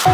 In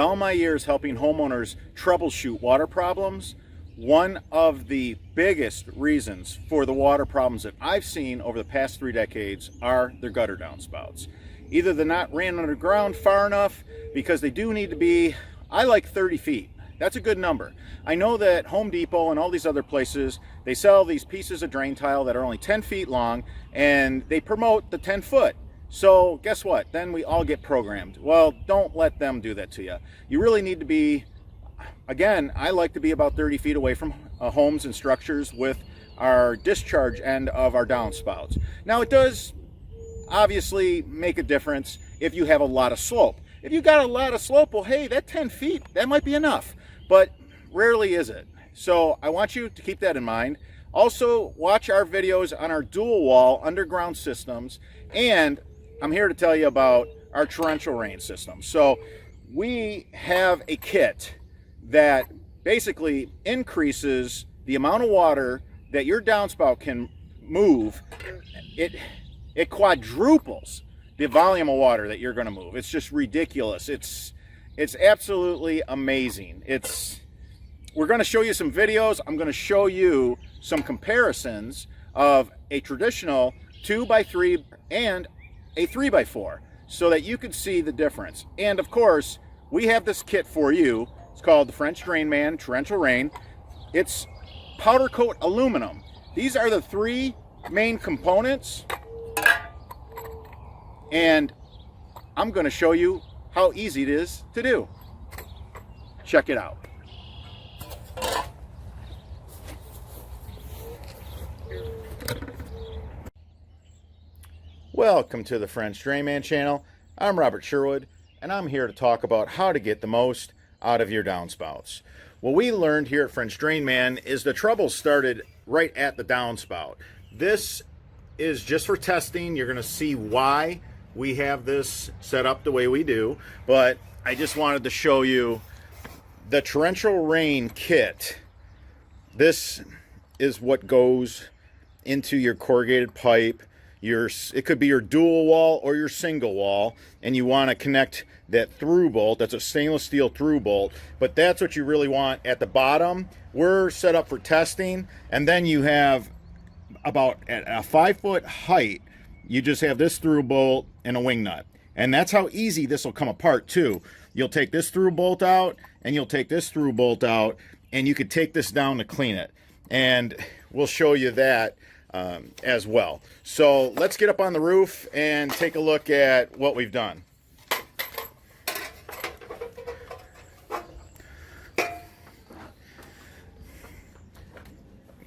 all my years helping homeowners troubleshoot water problems, one of the biggest reasons for the water problems that I've seen over the past 3 decades are their gutter downspouts. Either they're not ran underground far enough, because they do need to be, I like 30 feet. That's a good number. I know that Home Depot and all these other places, they sell these pieces of drain tile that are only 10 feet long, and they promote the 10 foot. So guess what? Then we all get programmed. Well, don't let them do that to you. You really need to be, again, I like to be about 30 feet away from homes and structures with our discharge end of our downspouts. Now, it does obviously make a difference if you have a lot of slope. If you got a lot of slope, well, hey, that 10 feet, that might be enough, but rarely is it. So I want you to keep that in mind. Also, watch our videos on our dual wall underground systems, and I'm here to tell you about our torrential rain system. So we have a kit that basically increases the amount of water that your downspout can move. It quadruples the volume of water that you're going to move. It's just ridiculous. It's absolutely amazing. We're going to show you some videos. I'm going to show you some comparisons of a traditional 2x3 and a 3x4 so that you can see the difference. And of course, we have this kit for you. It's called the French Drain Man Torrential Rain. It's powder coat aluminum. These are the 3 main components, and I'm going to show you how easy it is to do. Check it out. Welcome to the French Drain Man channel. I'm Robert Sherwood, and I'm here to talk about how to get the most out of your downspouts. What we learned here at French Drain Man is the trouble started right at the downspout. This is just for testing. You're going to see why we have this set up the way we do, but I just wanted to show you the torrential rain kit. This is what goes into your corrugated pipe. It could be your dual wall or your single wall, and you want to connect that through bolt. That's a stainless steel through bolt, but that's what you really want at the bottom. We're set up for testing, and then you have about at a 5-foot height, you just have this through bolt and a wing nut, and that's how easy this will come apart too. You'll take this through bolt out, and you'll take this through bolt out, and you could take this down to clean it, and we'll show you that as well. So let's get up on the roof and take a look at what we've done.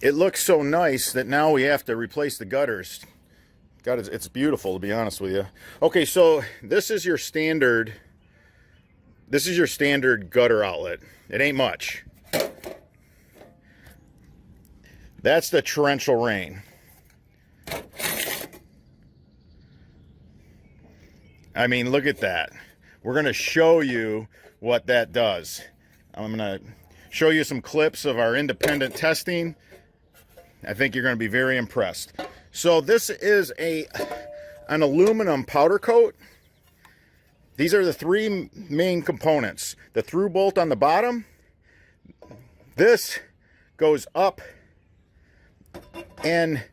It looks so nice that now we have to replace the gutters. God, it's beautiful, to be honest with you. Okay, so this is your standard gutter outlet. It ain't much. That's the torrential rain. I mean, look at that. We're going to show you what that does. I'm going to show you some clips of our independent testing. I think you're going to be very impressed. So this is an aluminum powder coat. These are the 3 main components. The through bolt on the bottom. This goes up, and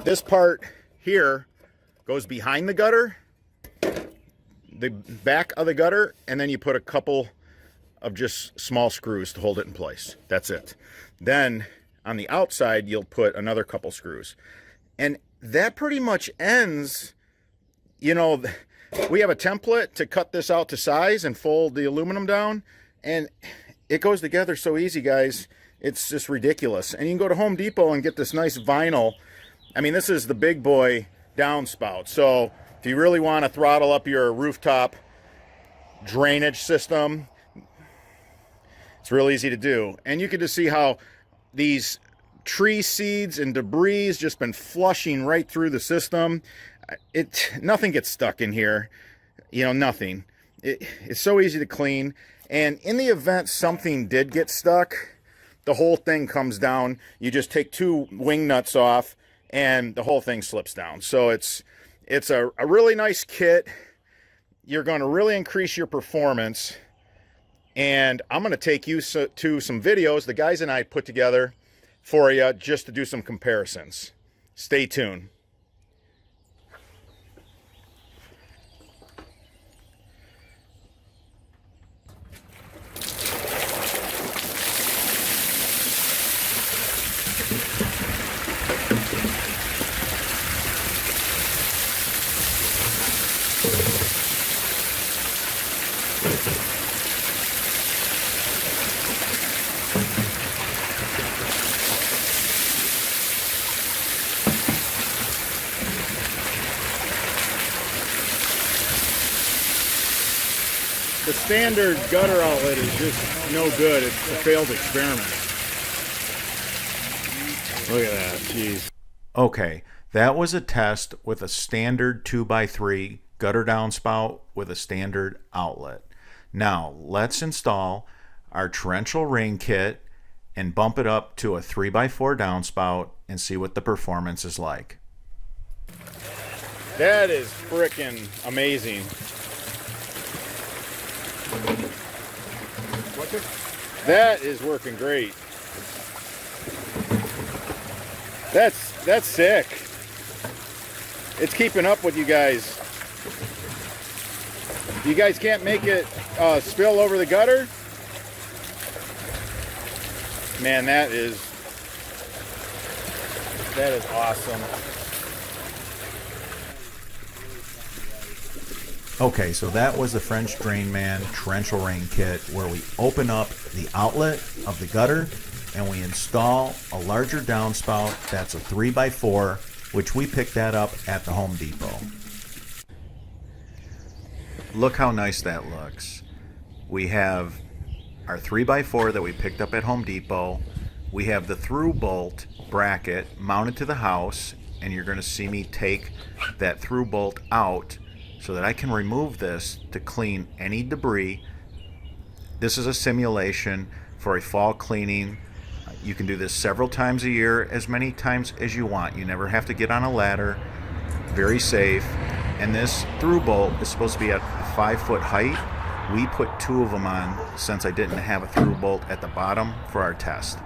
this part here goes behind the gutter, the back of the gutter, and then you put a couple of just small screws to hold it in place. That's it. Then on the outside, you'll put another couple screws. And that pretty much ends, you know, we have a template to cut this out to size and fold the aluminum down, and it goes together so easy, guys. It's just ridiculous. And you can go to Home Depot and get this nice vinyl. I mean, this is the big boy downspout. So if you really want to throttle up your rooftop drainage system, it's real easy to do. And you can just see how these tree seeds and debris just been flushing right through the system. Nothing gets stuck in here, you know, nothing. It's so easy to clean, and in the event something did get stuck, the whole thing comes down. You just take 2 wing nuts off and the whole thing slips down. So it's a really nice kit. You're going to really increase your performance, and I'm going to take you to some videos the guys and I put together for you just to do some comparisons. Stay tuned. The standard gutter outlet is just no good. It's a failed experiment. Look at that, jeez. Okay, that was a test with a standard 2x3 gutter downspout with a standard outlet. Now, let's install our torrential rain kit and bump it up to a 3x4 downspout and see what the performance is like. That is frickin' amazing. That is working great. That's sick. It's keeping up with you guys. You guys can't make it spill over the gutter? Man, that is awesome. Okay, so that was the French Drain Man torrential rain kit, where we open up the outlet of the gutter and we install a larger downspout. That's a 3x4, which we picked that up at the Home Depot. Look how nice that looks. We have our 3x4 that we picked up at Home Depot. We have the through bolt bracket mounted to the house, and you're going to see me take that through bolt out so that I can remove this to clean any debris. This is a simulation for a fall cleaning. You can do this several times a year, as many times as you want. You never have to get on a ladder. Very safe. And this through bolt is supposed to be at a 5-foot height. We put 2 of them on since I didn't have a through bolt at the bottom for our test.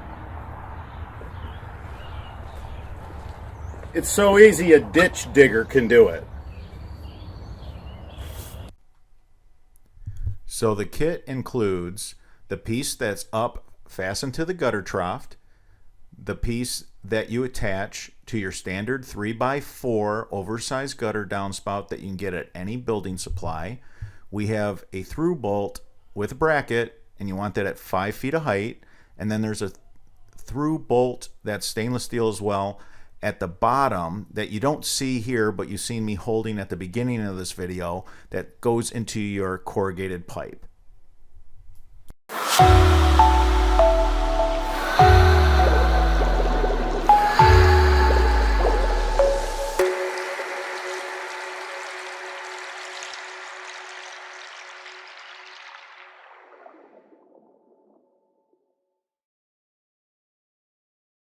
It's so easy a ditch digger can do it. So the kit includes the piece that's up fastened to the gutter trough, the piece that you attach to your standard 3x4 oversized gutter downspout that you can get at any building supply. We have a through bolt with a bracket, and you want that at 5 feet of height. And then there's a through bolt that's stainless steel as well at the bottom that you don't see here, but you've seen me holding at the beginning of this video, that goes into your corrugated pipe.